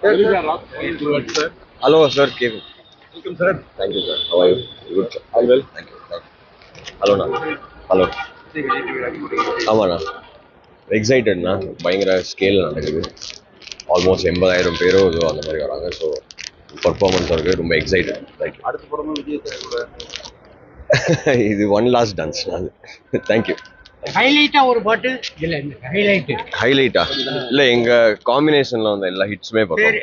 Hello, sir. Welcome, sir. Thank you, sir. How are you? Good, sir. All well. Thank you. Thank you. Hello, na. Hello. ஆமாண்ணா எக்ஸைட்டட்ண்ணா பயங்கர scale நடக்குது. Almost 80,000 பேரோ ஏதோ அந்த மாதிரி வராங்க. ஸோ பர்ஃபார்மன்ஸ் இருக்குது, ரொம்ப எக்ஸைட்டட். தேங்க்யூ. அடுத்த படமும் விஜய் சார் இது ஒன் லாஸ்ட் டான்ஸ். தேங்க்யூ. ஹைலைட்டா ஒரு பாட்டு இல்ல, ஹைலைட்டா இல்ல, எங்க காம்பினேஷன்ல வந்த எல்லா ஹிட்ஸுமே பார்த்தோம்.